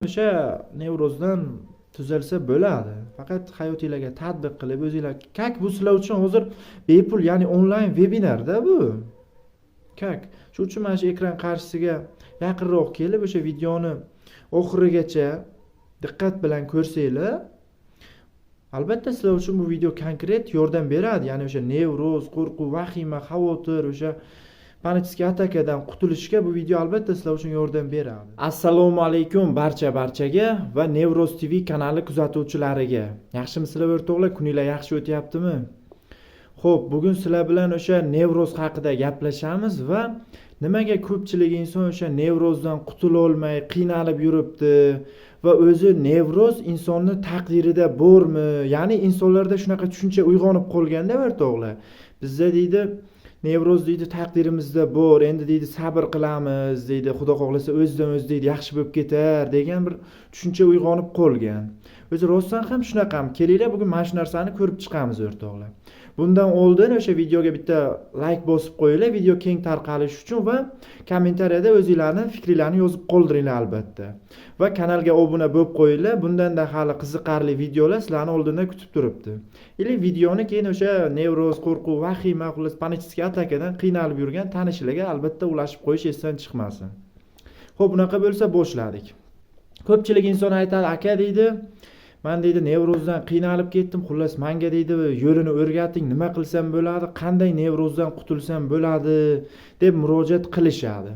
O'sha nevrozdan tuzalsa bo'ladi. Faqat hayotingizga tatbiq qilib o'zingizlar kak bu sizlar uchun hozir bepul, ya'ni onlayn vebinarda bu. Kak. Shuning uchun mana shu ekran qarshisiga yaqinroq kelib o'sha videoni oxirigacha diqqat bilan ko'rsanglar, albatta sizlar uchun bu video konkret yordam beradi. Ya'ni o'sha nevroz, qo'rquv, vahima, xavotir, o'sha panический atakadan qutulishga bu video albatta sizlar uchun yordam beradi. Assalomu alaykum barchaga va Nevroz TV kanali kuzatuvchilariga. Yaxshimisizlar o'rtoqlar? Kuninglar yaxshi o'tyaptimi? Xo'p, bugun sizlar bilan o'sha nevroz haqida gaplashamiz va nimaga ko'pchilik inson o'sha nevrozdan qutula olmay qiynalib yuribdi va o'zi nevroz insonni taqdirida bormi? Ya'ni insonlarda shunaqa tushuncha uyg'onib qolganda o'rtoqlar. Bizda deydi nevroz deydi taqdirimizda bor, endi deydi sabr qilamiz deydi, xudo xohlasa o'zidan o'zi deydi yaxshi bo'lib ketar degan bir tushuncha uyg'onib qolgan. O'zi rostdan ham shunaqami? Kelinglar bugun mana shu narsani ko'rib chiqamiz o'rtoqlar. Bundan oldin o'sha videoga bitta like bosib qo'yinglar, video keng tarqalishi uchun va kommentariyada o'zingizlarning fikrlaringizni yozib qoldiringlar albatta. Va kanalga obuna bo'lib qo'yinglar. Bundan-da hali qiziqarli videolar sizlarning oldinda kutib turibdi. Или videoni keyin o'sha nevroz, qo'rquv, vahima, xullas panический atakadan qiynalib yurgan tanishlarga albatta ulashib qo'yish esdan chiqmasin. Xo'p, bunaqa bo'lsa boshladik. Ko'pchilik inson aytadi, aka deydi, men deydi nevrozdan qiynalib ketdim, xullas menga deydi yo'lini o'rgating, nima qilsam bo'ladi, qanday nevrozdan qutulsam bo'ladi deb murojaat qilishadi.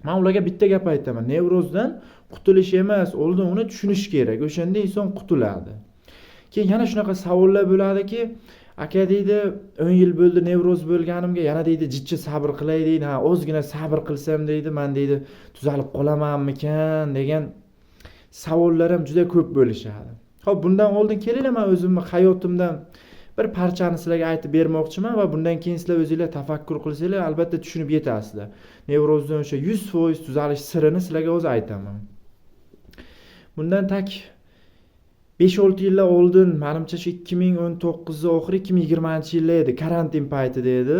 Men ularga bitta gap aytaman, nevrozdan qutulish emas, oldin uni tushunish kerak. O'shanda inson qutuladi. Keyin yana shunaqa savollar bo'ladiki, aka deydi 10 yil bo'ldi nevroz bo'lganimga, yana deydi jiddiy sabr qilay deydi, ha ozgina sabr qilsam deydi, men deydi tuzalib qolamanmikan degan savollar ham juda ko'p bo'lishadi. Xo'p, bundan oldin kelinglar, men o'zimni hayotimdan bir parchani sizlarga aytib bermoqchiman va bundan keyin sizlar o'zingizlar tafakkur qilsanglar, albatta tushunib yetasizlar. Nevrozdan o'sha 100% tuzalish sirini sizlarga o'zi aytaman. Bundan 5-6 yillar oldin, menimcha shu 2019 oxiri 2020-yillar edi, karantin paytida edi.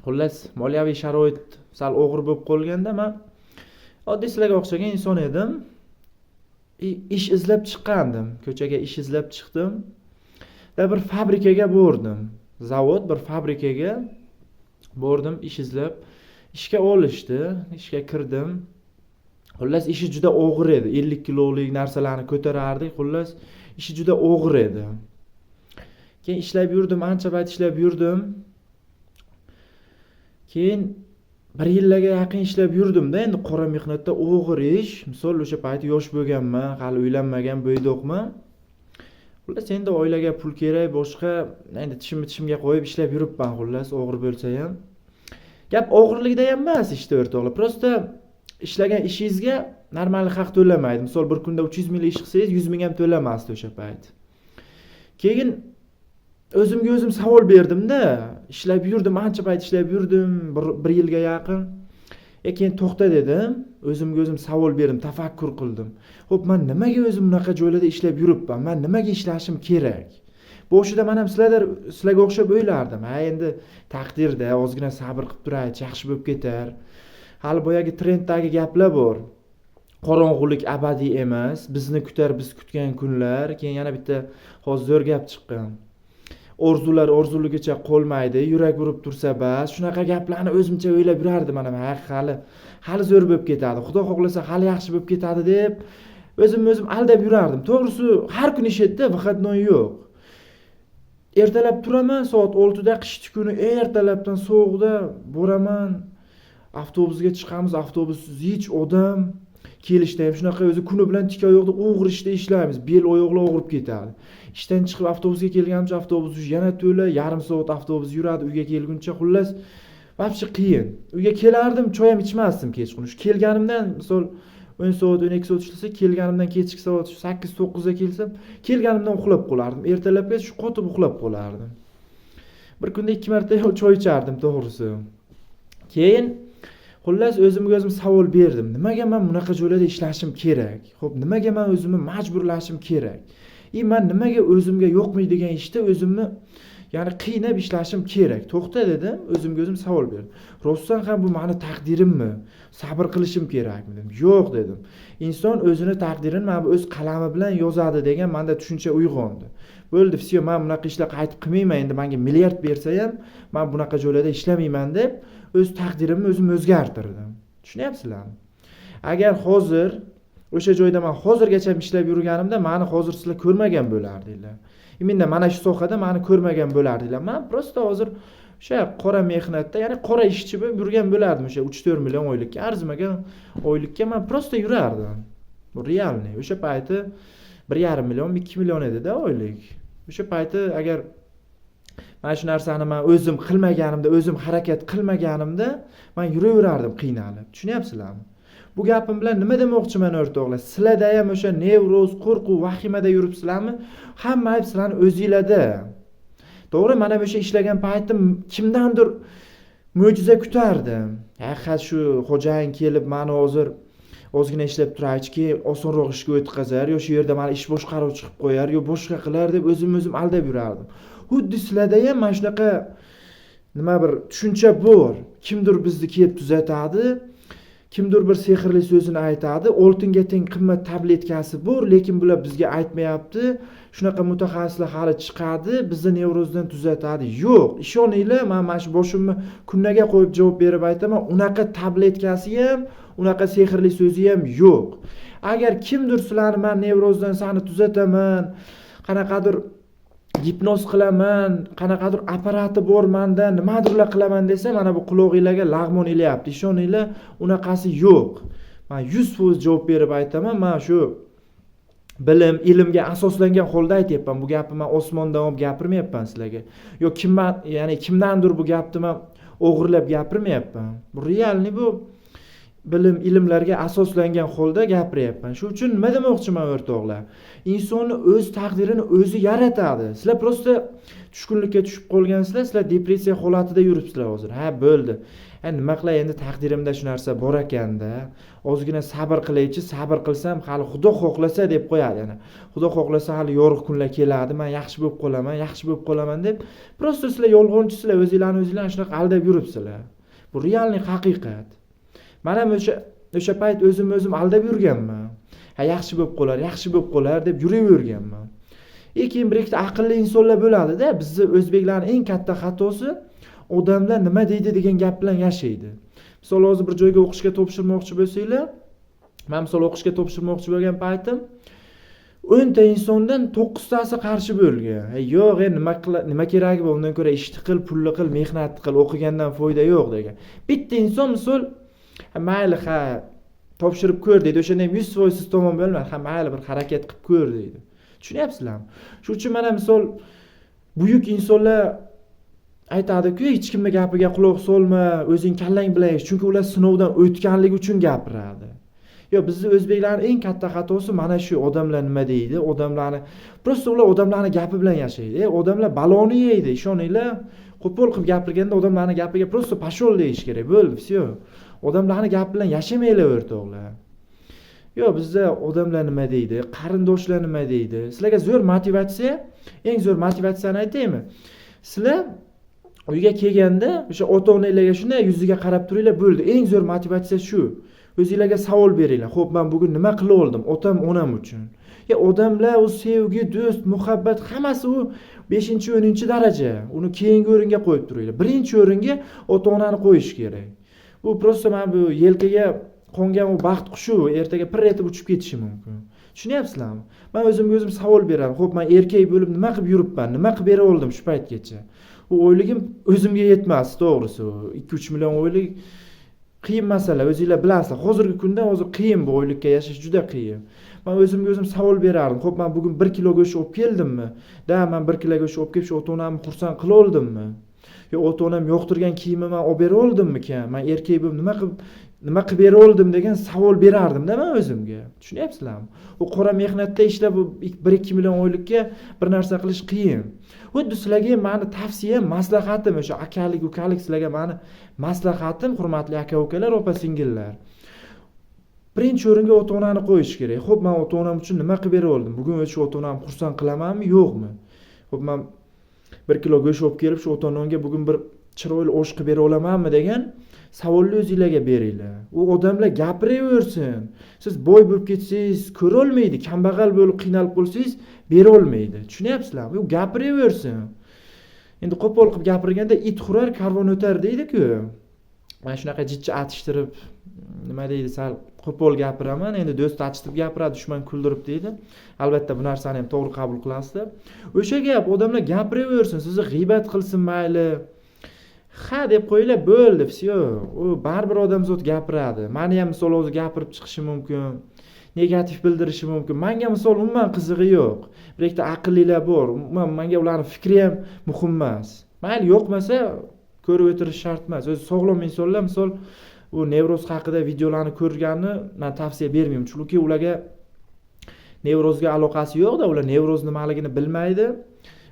Xullas, moliyaviy sharoit sal og'ir bo'lib qolganda, men oddiy sizlarga o'xshagan inson edim. Ish izlab chiqqandim. Ko'chaga ish izlab chiqdim. Va bir fabrikaga bordim. Zavod bir fabrikaga bordim, ish izlab. Ishga olishdi, ishga kirdim. Xullas, ishi juda og'ir edi. 50 kilolik narsalarni ko'tarardik. Xullas, ishi juda og'ir edi. Keyin ishlab yurdim, ancha payt ishlab yurdim. Keyin 1 yillarga yaqin ishlab yurdim-da, endi qora mehnatda og'ir ish. Misol o'sha payt yosh bo'lganman, hali uylanmagan, bo'ydoqman. Xullas, endi oilaga pul kerak, boshqa, endi tishimga qo'yib ishlab yuribman, xullas, og'ir bo'lsa ham. Gap og'irligida ham emas ishda o'rtoqlar. Prosta ishlagan ishingizga normal haq to'lamaydi. Misol bir kunda 300 ming ish qilsangiz 100 ming ham to'lamasdi o'sha payt. Keyin o'zimga o'zim savol berdim-da, ishlab yurdim, ancha payt ishlab yurdim, 1 yilga yaqin. Keyin to'xta dedim, o'zimga o'zim savol berdim, tafakkur qildim. Xo'p, men nimaga o'zim bunaqa joylarda ishlab yuribman? Men nimaga ishlashim kerak? Boshida men ham sizlarga o'xshab o'ylardim. Ha, endi taqdirda ozgina sabr qilib turaylik, yaxshi bo'lib ketar. Hali boyagi trenddagi gaplar bor. Qorong'ulik abadiy emas, bizni kutar biz kutgan kunlar. Keyin yana bitta hozir zo'r gap chiqqan. Orzular orzuligicha qolmaydi, yurak urib tursa bas. Shunaqa gaplarni o'zimcha o'ylab yurardim, mana hali zo'r bo'lib ketadi. Xudo xohlasa hali yaxshi bo'lib ketadi deb o'zim aldab yurardim. To'g'risi, har kun ishda vaqtnoy yo'q. Ertalab turaman, soat 6 da qish kuni ertalabdan sovuqda boraman. Avtobusga chiqamiz, avtobussiz hech odam. Kelishda ham shunaqa o'zi kuni bilan tik oyoqda og'ir ishda ishlaymiz. Bel oyoqlar og'rib ketadi. Ishdan chiqib avtobusga kelganimcha avtobus yana to'la, yarim soat avtobus yuradi uyga kelguncha, xullas vobshe qiyin. Uyga kelardim, choy ham ichmasdim kechqurun. Kelganimdan misol 10 soat, 12 soat ishlasa, kelganimdan kechki soat 8-9 ga kelsam, kelganimdan uxlab qolardim. Ertalabga shu qotib uxlab qolardim. Bir kunda 2 marta choy ichardim to'g'risi. Keyin xullas o'zimga o'zim savol berdim. Nimaga men bunaqa joylarda ishlashim kerak? Xo'p, nimaga men o'zimni majburlashim kerak? Men nimaga o'zimga yo'qmaydigan ishda o'zimni ya'ni qiynab ishlashim kerak. To'xta dedim, o'zimga o'zim savol berdim. Rostdan ham bu meni taqdirimmi? Sabr qilishim kerakmi dedim. Yo'q dedim. Inson o'zini taqdirini mana bu o'z qalami bilan yozadi degan menda tushuncha uyg'ondi. Bo'ldi, всё, men bunaqa ishlar qaytib qilmayman. Endi menga milliard bersa ham, men bunaqa joylarda ishlamayman deb o'z taqdirimni o'zim o'zgartirdim. Tushunyapsizlarmi? Agar hozir o'sha joyda men hozirgacha ishlab yurganimda, meni hozir sizlar ko'rmagan bo'lardinglar. Menda mana shu sohada meni ko'rmagan bo'lardinglar. Men prosta hozir o'sha qora mehnatda, ya'ni qora ishchi bo'lib yurgan bo'lardim. O'sha 3-4 million oylikka arzimagan oylikka men prosta yurardim. Bu realniy. O'sha payti 1,5 million, 2 million edi-da oylik. O'sha payti agar mana shu narsani men o'zim qilmaganimda, o'zim harakat qilmaganimda, men yuraverardim qiynalib. Tushunyapsizlarmi? Bu gapim bilan nima demoqchiman o'rtoqlar? Sizlarda ham o'sha nevroz, qo'rquv, vahimada yuribsizlarmi? Hamma ayb sizlarning o'zingizlarda. To'g'ri, mana o'sha ishlagan paytim kimdandir mo'jiza kutardim. Haqiqat shu xo'jayin kelib meni hozir ozgina ishlab turaychki, osonroq ishga o'tkazar, yo shu yerda meni ish boshqaruvchi chiqib qo'yar, yo boshqa qilar deb o'zim aldab yurardim. Xuddi sizlarda ham mana shunaqa nima bir tushuncha bor. Kimdir bizni kelib tuzatadi, kimdir bir sehrli so'zini aytadi, oltinga teng qimmat tabletkasi bor, lekin bular bizga aytmayapti. Shunaqa mutaxassislar hali chiqadi, bizni nevrozdan tuzatadi. Yo'q, ishoninglar, men mana shu boshimni kunnaga qo'yib javob berib aytaman, unaqa tabletkasi ham, unaqa sehrli so'zi ham yo'q. Agar kimdir sizlarni men nevrozdan seni tuzataman, qanaqadir gipnoz qilaman, qanaqadir apparati bor menda, nimadirlar qilaman desa, mana bu quloqingizlarga lag'mon ilyapti. Ishoninglar, unaqasi yo'q. Men 100% javob berib aytaman, men shu bilim, ilmga asoslangan holda aytyapman. Bu gapni men osmondan olib gapirmayapman sizlarga. Yo ya'ni kimdandir bu gapni men o'g'irlab gapirmayapman. Bu realniy, bu bilim, ilmlarga asoslangan holda gapiryapman. Shu uchun nima demoqchiman o'rtoqlar? Insonni o'z taqdirini o'zi yaratadi. Sizlar prosta tushkunlikka tushib qolgansizlar, sizlar depressiya holatida yuribsizlar hozir. Ha, bo'ldi. Nima qilay endi, taqdirimda shu narsa bor ekanda. Ozgina sabr qilaychi, sabr qilsam hali Xudo xohlasa deb qo'yadi yana. Xudo xohlasa hali yorug' kunlar keladi, men yaxshi bo'lib qolaman deb prosta sizlar yolg'onchisizlar, o'zingizlarni shunaqa aldab yuribsizlar. Bu realniy haqiqat. Mana o'sha payt o'zim aldab yurganman. Ha, yaxshi bo'lib qolar deb yuraverganman. Lekin bir ikkita aqlli insonlar bo'ladi-da, bizni o'zbeklarning eng katta xatosi odamlar nima deydi degan gap bilan yashaydi. Misol hozir bir joyga o'qishga topshirmoqchi bo'lsanglar, men misol o'qishga topshirmoqchi bo'lgan paytim 10 ta insondan 9 tasi qarshi bo'lgan. Yo'q, nima keragi bor, undan ko'ra ishni qil, pulli qil, mehnat qil, o'qigandan foyda yo'q degan. Bitta inson misol mayli, ha, topshirib ko'r deydi. O'shanda ham 100% siz tomon bo'lmaydi. Ha, mayli bir harakat qilib ko'r deydi. Tushunyapsizlarmi? Shuning uchun mana misol buyuk insonlar aytadi-ku, hech kimning gapiga quloq solma, o'zing kallang bilan ish, chunki ular sinovdan o'tganligi uchun gapiradi. Yo, bizni o'zbeklarning eng katta xatosi mana shu, odamlar nima deydi? Odamlarni prosta ular odamlarning gapi bilan yashaydi. Odamlar baloni yeydi, ishoninglar. Qo'pol qilib gapirganda odamlarning gapiga prosta pashol deyish kerak. Bo'ldi, всё. Odamlarning gapi bilan yashamanglar o'rtoqlar. Yo, bizda odamlar nima deydi, qarindoshlar nima deydi? Sizlarga zo'r motivatsiya, eng zo'r motivatsiyani aytaymi? Sizlar uyga kelganda o'sha ota-onalarga shunday yuziga qarab turinglar, bo'ldi. Eng zo'r motivatsiya shu. O'zingizlarga savol beringlar. Xo'p, men bugun nima qila oldim otam, onam uchun? Ya, odamlar u sevgi, do'st, muhabbat hammasi u 5-10 daraja. Uni keyingi o'ringa qo'yib turinglar. Birinchi o'ringa ota-onani qo'yish kerak. Bu prosta men bu yelkaga qo'ngan u baxt qushi ertaga pir etib uchib ketishi mumkin. Tushunyapsizlarmi? Men o'zimga o'zim savol beraman. Xo'p, men erkak bo'lib nima qilib yuribman? Nima qilib bera oldim shu paytgacha? Bu o'yligim o'zimga yetmas, to'g'risi. 2-3 million oylik qiyin masala, o'zingizlar bilasizlar. Hozirgi kunda qiyin, bu oylikka yashash juda qiyin. Men o'zimga o'zim savol berardim. Xo'p, men bugun 1 kilo go'sht olib keldimmi? Men 1 kilo go'sht olib kelib shu ota-onamni xursand qila oldimmi? Yo, ota-onam yoqtirgan kiyimni men olib bera oldimmi-kan? Men erkak bo'lib nima qilib bera oldim degan savol berardim-da men o'zimga. Tushunyapsizlarmi? U qora mehnatda ishlab 1-2 million oylikka bir narsa qilish qiyin. Xuddi sizlarga meni tavsiyam, maslahatim, o'sha akalik, ukalik sizlarga meni maslahatim, hurmatli aka-ukalar, opa-singillar. Birinchi o'ringa ota-onani qo'yish kerak. Xo'p, men ota-onam uchun nima qilib bera oldim? Bugun o'sha ota-onamni xursand qilamanmi, yo'qmi? Xo'p, men 1 kilo go'sht olib kelib, shu ota-onamga bugun bir chiroyli osh qilib bera olamanmi degan savolni o'zingizlarga beringlar. U odamlar gapiraversin. Siz boy bo'lib ketsangiz ko'ra olmaydi, kambag'al bo'lib qiynalib qolsangiz bera olmaydi. Tushunyapsizlarmi? U gapiraversin. Endi qo'pol qilib gapirganda it xurar, karvon o'tar deydi-ku. Men shunaqa jiddiy atishtirib, nima deydi, sal qo'pol gapiraman. Endi do'st atishtirib gapiradi, dushman kuldirib deydi. Albatta bu narsani ham to'g'ri qabul qilasizlar. O'sha gap odamlar gapiraversin, sizni g'iybat qilsin mayli. Ha deb qo'yinglar, bo'ldi, всё. U baribir odamzod gapiradi. Meni ham misol o'zi gapirib chiqishi mumkin. Negativ bildirishi mumkin. Menga misol umuman qizig'i yo'q. Bir ikkita aqllilar bor. Menga ularning fikri ham muhim emas. Mayli yo'qmasa ko'rib o'tirish shart emas. O'zi sog'lom insonlar misol u nevroz haqida videolarni ko'rganni men tavsiya bermayman. Chunki ularga nevrozga aloqasi yo'q-da, ular nevroz nimaligini bilmaydi.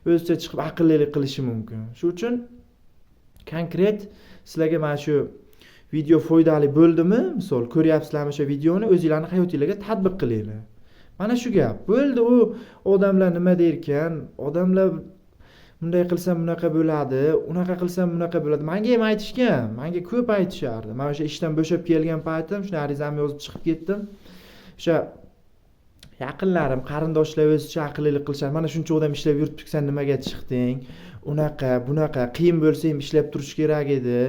O'zicha chiqib aqllilik qilishi mumkin. Shuning uchun konkret sizlarga mana shu video foydali bo'ldimi? Misol ko'ryapsizlarmi o'sha videoni, o'zingizlarning hayotingizga tatbiq qilinglar. Mana shu gap. Bo'ldi, u odamlar nima der ekan? Odamlar bunday qilsam bunaqa bo'ladi, unaqa qilsam bunaqa bo'ladi. Menga ham aytishgan, menga ko'p aytishardi. Men o'sha ishdan bo'shab kelgan paytim, shuni arizamni yozib chiqib ketdim. O'sha yaqinlarim, qarindoshlar o'zicha aqllilik qilishar. Mana shuncha odam ishlab yuribdi, sen nimaga chiqding? Unaqa, bunaqa, qiyin bo'lsa ham ishlab turish kerak edi,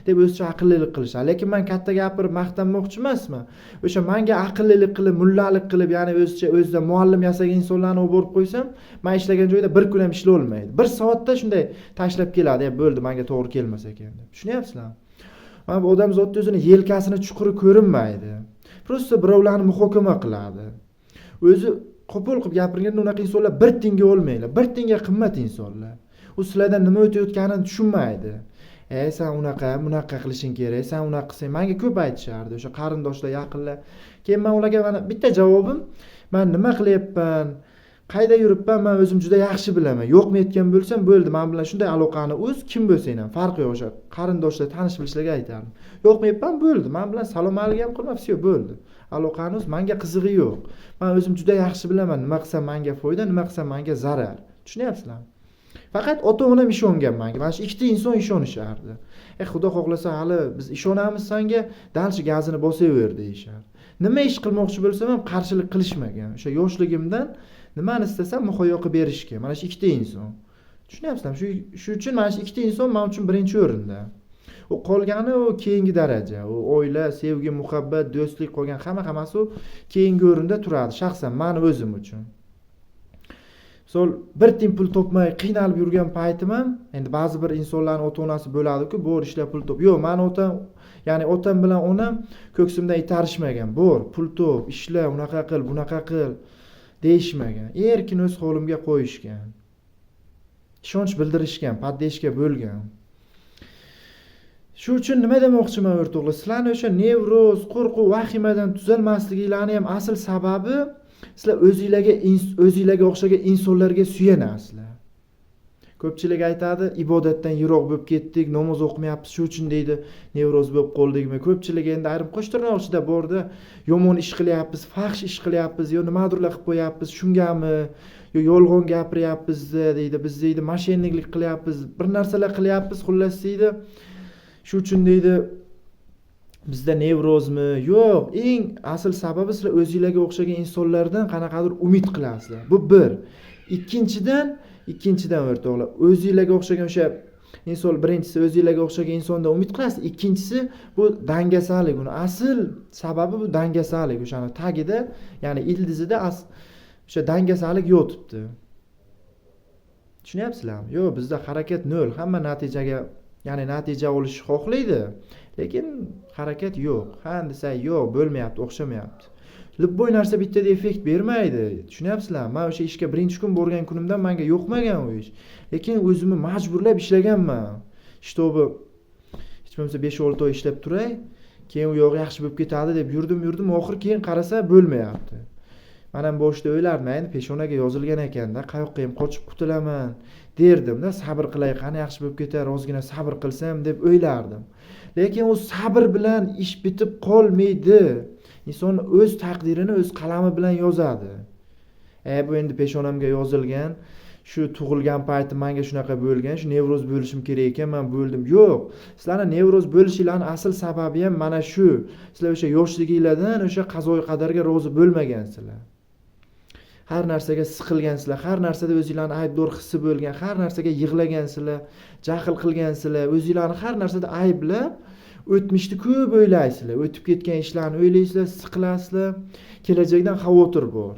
deb o'zicha aqllilik qilishar. Lekin men katta gapirib maqtanmoqchi emasman. O'sha menga aqllilik qilib, mullalik qilib, ya'ni o'zicha o'zida muallim yasagan insonlarni olib borib qo'ysam, men ishlagan joyda bir kun ham ishlay olmaydi. 1 soatda shunday tashlab keladi, bo'ldi, menga to'g'ri kelmas ekan deb. Tushunyapsizlarmi? Mana bu odam zotni o'zini yelkasini chuquri ko'rinmaydi. Prosta birovlarni muhokama qiladi. O'zi qo'pol qilib gapirganda unaqa insonlar 1 tiyinga olmaylar. 1 tiyinga qimmat insonlar. U sizlardan nima o'tayotganini tushunmaydi. Sen unaqa, bunaqa qilishing kerak, sen unaqa qilsang, menga ko'p aytishardi o'sha qarindoshlar, yaqinlar. Keyin men ularga mana bitta javobim, men nima qilyapman, qayda yuribman, men o'zim juda yaxshi bilaman. Yo'qmi aytgan bo'lsam, bo'ldi, men bilan shunday aloqani o'z kim bo'lsang ham farqi yo'q, o'sha qarindoshlar, tanish bilishlarga aytardim. Yo'qmi aytman, bo'ldi, men bilan salom alik ham qilma, всё, bo'ldi. Aloqani o'z menga qizig'i yo'q. Men o'zim juda yaxshi bilaman, nima qilsam menga foyda, nima qilsam menga zarar. Tushunyapsizlarmi? Faqat ota-onam ishongan menga. Mana shu ikkita inson ishonishardi. Xudo xohlasa hali biz ishonamiz senga, dalchi gazini bosaver deyishardi. Nima ish qilmoqchi bo'lsam ham qarshilik qilishmagan. O'sha yoshligimdan nimani istasam muhayyo qilib berishgan. Mana shu ikkita inson. Tushunyapsizlarmi? Shu uchun mana shu ikkita inson men uchun birinchi o'rinda. U qolgani u keyingi daraja. U oila, sevgi, muhabbat, do'stlik qolgan hammasi u keyingi o'rinda turadi. Shaxsan men o'zim uchun. Sol bir tiyin pul topmay qiynalib yurgan paytim ham, endi ba'zi bir insonlarning ota-onasi bo'ladi-ku, bor ishlab pul top. Yo'q, men otam, ya'ni otam bilan onam ko'ksimdan itarishmagan. Bor, pul top, ishla, unaqa qil, bunaqa qil deyishmagan. Erkin o'z qo'limga qo'yishgan. Ishonch bildirishgan, paddeshga bo'lgan. Shu uchun nima demoqchiman o'rtoqlar? Sizlarning o'sha nevroz, qo'rquv, vahimadan tuzalmasliginglarning ham asl sababi sizlar o'zingizlarga o'xshagan insonlarga suyanasizlar. Ko'pchilik aytadi, ibodatdan yiroq bo'lib ketdik, namoz o'qimayapmiz, shu uchun deydi, nevroz bo'lib qoldikmi? Ko'pchilik endi ayrim qo'shtirnoqchida borda, yomon ish qilyapmiz, fahsh ish qilyapmiz, yo nimadirlar qilib qo'yapmiz, shungami? Yo yolg'on gapiryapmiz deydi, biz deydi moshenniklik qilyapmiz, bir narsalar qilyapmiz, xullas deydi. Shu uchun deydi bizda nevrozmi? Yo'q, eng asl sababi sizlar o'zingizlarga o'xshagan insonlardan qanaqadir umid qilasizlar. Bu bir. Ikkinchidan o'rtoqlar, o'zingizlarga o'xshagan o'sha inson, birinchisi o'zingizlarga o'xshagan insondan umid qilasiz, ikkinchisi bu dangasalik. Uni asl sababi bu dangasalik. O'shani tagida, ya'ni ildizida o'sha dangasalik yotibdi. Tushunyapsizlarmi? Yo'q, bizda harakat nol. Hamma natijaga, ya'ni natija olishni xohlaydi. Lekin harakat yo'q. Ha desa yo'q, bo'lmayapti, o'xshamayapti. Libbo'y narsa bittada effekt bermaydi. Tushunyapsizlarmi? Men o'sha ishga birinchi kun borgan kunimdan menga yo'qmagan u ish. Lekin o'zimni majburlab ishlaganman. Shtobi hech bo'lmasa 5-6 oy ishlab turay, keyin u yo'q yaxshi bo'lib ketadi deb yurdim, oxir keyin qarasa bo'lmayapti. Men ham boshida o'ylardim, endi peshonaga yozilgan ekanda, qayoqqa ham qochib qutulaman derdim-da, sabr qilay, qani yaxshi bo'lib ketar, ozgina sabr qilsam deb o'ylardim. Lekin u sabr bilan ish bitib qolmaydi. Inson o'z taqdirini o'z qalami bilan yozadi. Bu endi peshonamga yozilgan, shu tug'ilgan payti menga shunaqa bo'lgan, shu nevroz bo'lishim kerak ekan, men bo'ldim. Yo'q. Sizlarning nevroz bo'lishinglarning asl sababi ham mana shu. Sizlar o'sha yoshliginglardan o'sha qazo qadarga rozi bo'lmagansizlar. Har narsaga siqilgansizlar, har narsada o'zingizlarni aybdor hissi bo'lgan, har narsaga yig'lagansizlar, jahl qilgansizlar, o'zingizlarni har narsada ayblab, o'tmishni ko'p o'ylaysizlar, o'tib ketgan ishlarni o'ylaysizlar, siqilasizlar, kelajakdan xavotir bor.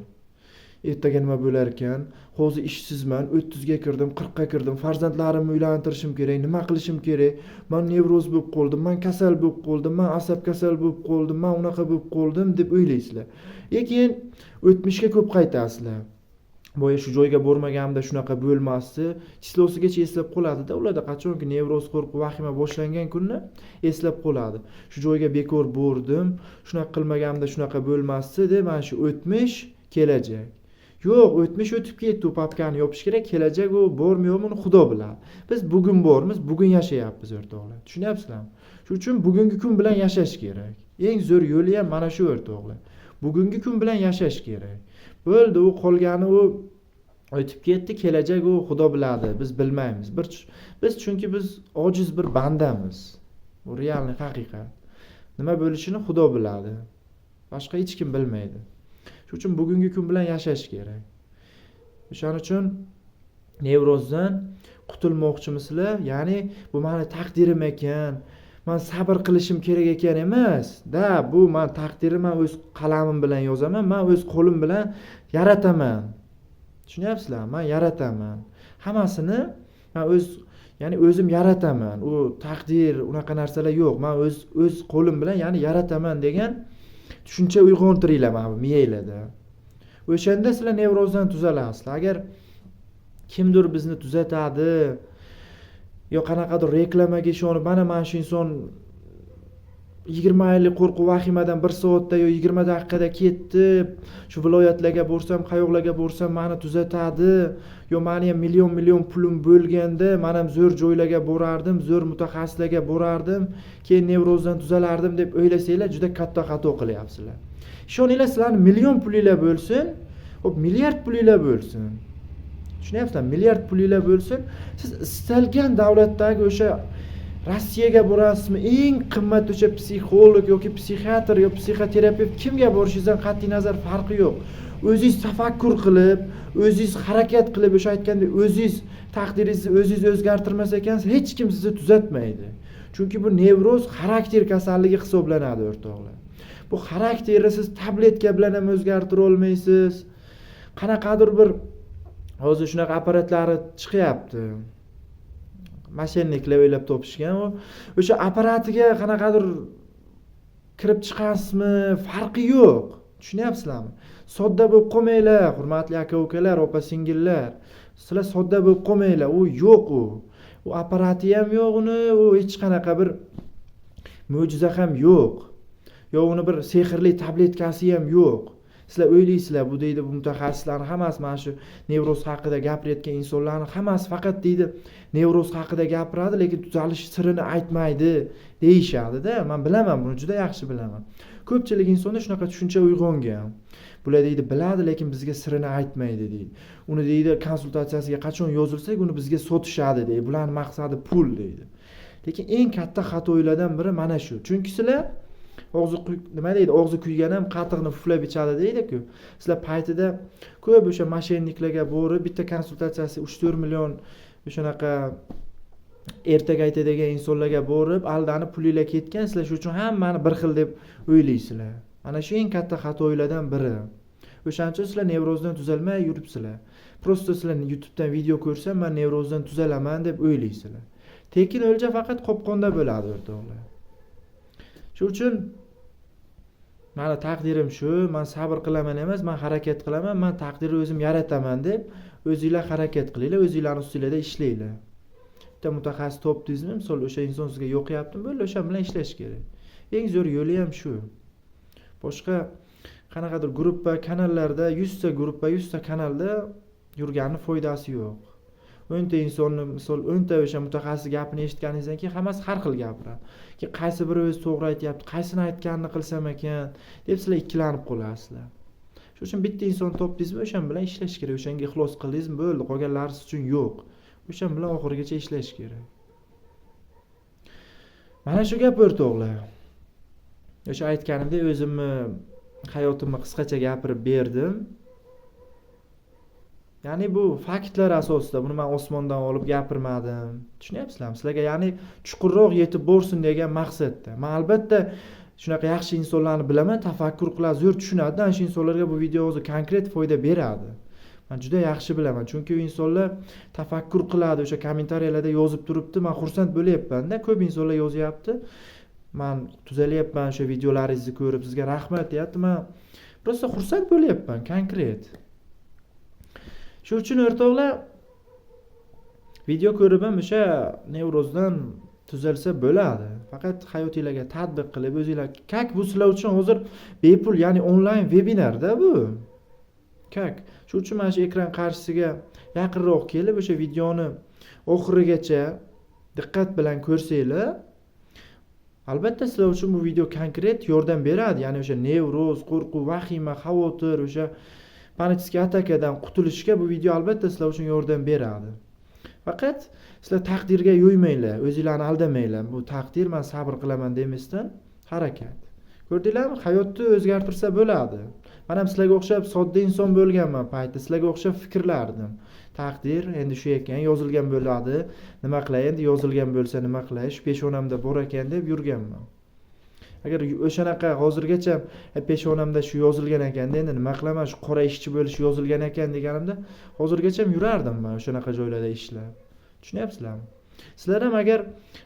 Ertaga nima bo'lar ekan? Hozir ishsizman, 30 ga kirdim, 40 ga kirdim, farzandlarimni uylantirishim kerak, nima qilishim kerak? Men nevroz bo'lib qoldim, men kasal bo'lib qoldim, men asab kasal bo'lib qoldim, men unaqa bo'lib qoldim deb o'ylaysizlar. Lekin o'tmishga ko'p qaytasizlar. Boya shu joyga bormaganimda shunaqa bo'lmasdi. Chislosigacha eslab qoladi-da, ularda qachonki nevroz, qo'rquv, vahima boshlangan kunni eslab qoladi. Shu joyga bekor bordim, shunaqa qilmaganimda shunaqa bo'lmasdi deb mana shu o'tmish, kelajak. Yo'q, o'tmish o'tib ketdi, u papkani yopish kerak, kelajak u bormi yo'qmi uni Xudo biladi. Biz bugun bormiz, bugun yashayapmiz o'rtoqlar. Tushunyapsizlarmi? Shuning uchun bugungi kun bilan yashash kerak. Eng zo'r yo'li ham mana shu o'rtoqlar. Bugungi kun bilan yashash kerak. Bo'ldi, u qolgani u o'tib ketdi, kelajak u Xudo biladi, biz bilmaymiz. Biz chunki biz ojiz bir bandamiz. Bu realniy haqiqat. Nima bo'lishini Xudo biladi. Boshqa hech kim bilmaydi. Shuning uchun bugungi kun bilan yashash kerak. O'shaning uchun nevrozdan qutulmoqchimisizlar? Ya'ni bu meni taqdirim ekan, men sabr qilishim kerak ekan emas. Da, bu men taqdirim, men o'z qalamim bilan yozaman, men o'z qo'lim bilan yarataman. Tushunyapsizlarmi? Men yarataman. Hammasini men ya'ni o'zim yarataman. U taqdir, unaqa narsalar yo'q. Men o'z qo'lim bilan ya'ni yarataman degan tushuncha uyg'ontiringlar mana bu miyanglarda. O'shanda sizlar nevrozdan tuzalasizlar. Agar kimdir bizni tuzatadi, yo qanaqadir reklamaga ishonib, mana shu inson 20 yillik qo'rquv vahimadan 1 soatda yo 20 daqiqada ketdi, shu viloyatlarga borsam, qayoqlarga borsam meni tuzatadi, yo meni ham million pulim bo'lganda, men ham zo'r joylarga borardim, zo'r mutaxassislarga borardim, keyin nevrozdan tuzalardim deb o'ylasanglar, juda katta xato qilyapsizlar. Ishoninglar, sizlarning million pulinglar bo'lsin, hop milliard pulinglar bo'lsin. Tushunyapsizlarmi? Milliard pulinglar bo'lsin, siz istalgan davlatdagi o'sha Rossiyaga borasizmi? Eng qimmat o'sha psixolog yoki psixiatr yoki psixoterapevt kimga borishingizdan qat'iy nazar farqi yo'q. O'zingiz tafakkur qilib, o'zingiz harakat qilib, o'sha aytgandek, o'zingiz taqdiringizni o'zingiz o'zgartirmas ekansiz, hech kim sizni tuzatmaydi. Chunki bu nevroz xarakter kasalligi hisoblanadi, o'rtoqlar. Bu xarakterni siz tabletka bilan ham o'zgartira olmaysiz. Qanaqadir bir hozir shunaqa apparatlari chiqyapti. Mashinniklar o'ylab topishgan. O'sha apparatiga qanaqadir kirib chiqasizmi, farqi yo'q. Tushunyapsizlarmi? Sodda bo'lib qolmanglar, hurmatli aka-ukalar, opa-singillar. Sizlar sodda bo'lib qolmanglar. U yo'q u. U apparati ham yo'q uni, u hech qanaqa bir mo'jiza ham yo'q. Yo uni bir sehrli tabletkasi ham yo'q. Sizlar o'ylaysizlar, bu deydi bu mutaxassislarning hammasi mana shu nevroz haqida gapirayotgan insonlarning hammasi faqat deydi nevroz haqida gapiradi, lekin tuzalish sirini aytmaydi deyishadi-da. Men bilaman, buni juda yaxshi bilaman. Ko'pchilik insonda shunaqa tushuncha uyg'ongan. Bular deydi biladi, lekin bizga sirini aytmaydi deydi. Uni deydi konsultatsiyasiga qachon yozilsak, uni bizga sotishadi deydi. Bularning maqsadi pul deydi. Lekin eng katta xatolardan biri mana shu. Chunki sizlar nima deydi, og'zi kuygan ham qatiqni puflab ichadi deydi-ku. Sizlar paytida ko'p o'sha mashinniklarga borib, bitta konsultatsiyasi 3-4 million o'shanaqa ertaga aytadigan insonlarga borib, aldanib pulinglar ketgan, sizlar shu uchun hammani bir xil deb o'ylaysizlar. Mana shu eng katta xatolardan biri. O'shaning uchun sizlar nevrozdan tuzalmay yuribsizlar. Prosta sizlar YouTubedan video ko'rsam, men nevrozdan tuzalaman deb o'ylaysizlar. Tekin o'lja faqat qopqonda bo'ladi, o'rtoqlar. Shuning uchun mana taqdirim shu, men sabr qilaman emas, men harakat qilaman, men taqdirni o'zim yarataman deb o'zingizlar harakat qilinglar, o'zingizlarning ustingizda ishlanglar. Bitta mutaxassis topdingizmi, misol o'sha inson sizga yo'qyaptimi, bo'ldi, o'sha bilan ishlash kerak. Eng zo'r yo'li ham shu. Boshqa qanaqadir gruppa kanallarda 100 ta gruppa, 100 ta kanalda yurganning foydasi yo'q. 10 ta insonni, misol 10 ta o'sha mutaxassis gapini eshitganingizdan keyin hammasi har xil gapiradi. Ki qaysi biri o'zi to'g'ri aytayapti, qaysini aytganini qilsam ekan deb sizlar ikkilanib qolasizlar. Shuning Shuning uchun bitta inson topdingizmi, o'shan bilan ishlash kerak. O'shanga ixlos qildingizmi, bo'ldi, qolganlari uchun yo'q. O'shan bilan oxirigacha ishlash kerak. Mana shu gap o'rtoqlar. O'sha aytganimdek, o'zimni hayotimni qisqacha gapirib berdim. Ya'ni bu faktlar asosida, buni men osmondan olib gapirmadim. Tushunyapsizlarmi? Sizlarga ya'ni chuqurroq yetib borsin degan maqsadda. Men albatta shunaqa yaxshi insonlarni bilaman, tafakkur qiladi, zo'r tushunadi. Ana shu insonlarga bu video o'zi konkret foyda beradi. Men juda yaxshi bilaman, chunki u insonlar tafakkur qiladi, o'sha kommentariyalarda yozib turibdi. Men xursand bo'lyapman-da, ko'p insonlar yozyapti. Men tuzalyapman o'sha videolaringizni ko'rib, sizga rahmat deyapti. Men prosta xursand bo'lyapman, konkret. Shu uchun o'rtoqlar, video ko'rib ham o'sha nevrozdan tuzalsa bo'ladi. Faqat hayotingizga tatbiq qilib o'zingizlar kak bu sizlar uchun hozir bepul, ya'ni onlayn vebinarda bu. Kak. Shu uchun mana shu ekran qarshisiga yaqinroq kelib o'sha videoni oxirigacha diqqat bilan ko'rsanglar, albatta sizlar uchun bu video konkret yordam beradi. Ya'ni o'sha nevroz, qo'rquv, vahima, xavotir, o'sha panический atakadan qutulishga bu video albatta sizlar uchun yordam beradi. Faqat sizlar taqdirga yo'ymanglar, o'zingizlarni aldamanglar. Bu taqdir, men sabr qilaman demasdan harakat. Ko'rdinglarmi? Hayotni o'zgartirsa bo'ladi. Men ham sizlarga o'xshab sodda inson bo'lganman paytda, sizlarga o'xshab fikrlardim. Taqdir endi shu ekan, yozilgan bo'ladi. Nima qilay endi, yozilgan bo'lsa nima qilay? Shu peshonamda bor ekan deb yurganman. Agar o'shanaqa hozirgacha peshonamda shu yozilgan ekan, endi nima qilaman, shu qora ishchi bo'lish yozilgan ekan deganimda, hozirgacha yurardim men o'shanaqa joylarda ishlab. Tushunyapsizlarmi? Sizlar ham agar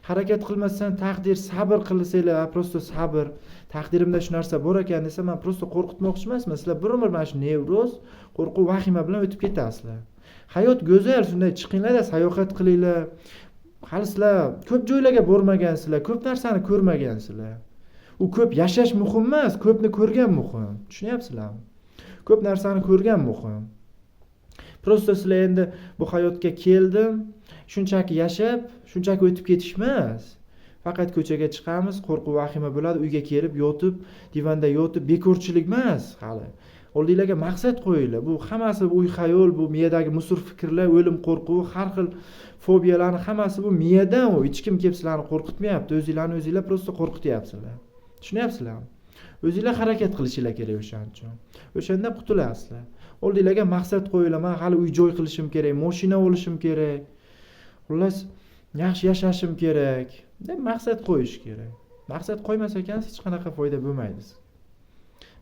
harakat qilmasdan taqdir, sabr qilsanglar, prosta sabr, taqdirimda shu narsa bor ekan desa, men prosta qo'rqitmoqchi emasman. Sizlar bir umr mana shu nevroz, qo'rquv, vahima bilan o'tib ketasizlar. Hayot go'zal, shunday chiqinglar-da, sayohat qilinglar. Hali sizlar ko'p joylarga bormagansizlar, ko'p narsani ko'rmagansizlar. U ko'p yashash muhim emas, ko'pni ko'rgan muhim. Tushunyapsizlarmi? Ko'p narsani ko'rgan muhim. Prosta sizlar endi bu hayotga keldim, shunchaki yashab, shunchaki o'tib ketish emas. Faqat ko'chaga chiqamiz, qo'rquv, vahima bo'ladi, uyga kelib yotib, divanda yotib, bekorchilik emas hali. Oldinglarga maqsad qo'yinglar. Bu hammasi uy-xayol, bu miyadagi musur fikrlar, o'lim qo'rquvi, har xil fobiyalarning hammasi bu miyadan, u hech kim kelib sizlarni qo'rqitmayapti. O'zinglarni o'zinglar prosta qo'rqityapsizlar. Tushunyapsizlarmi? O'zinglar harakat qilishinglar kerak o'shaning uchun. O'shanda qutulasizlar. Oldinglarga maqsad qo'yinglar. Men hali uy-joy qilishim kerak, mashina olishim kerak. Xullas, yaxshi yashashim kerak deb maqsad qo'yish kerak. Maqsad qo'ymas ekansiz, hech qanaqa foyda bo'lmaydi.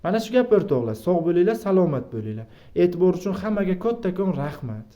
Mana shu gap o'rtoqlar, sog' bo'linglar, salomat bo'linglar. E'tibor uchun hammaga kattakon rahmat.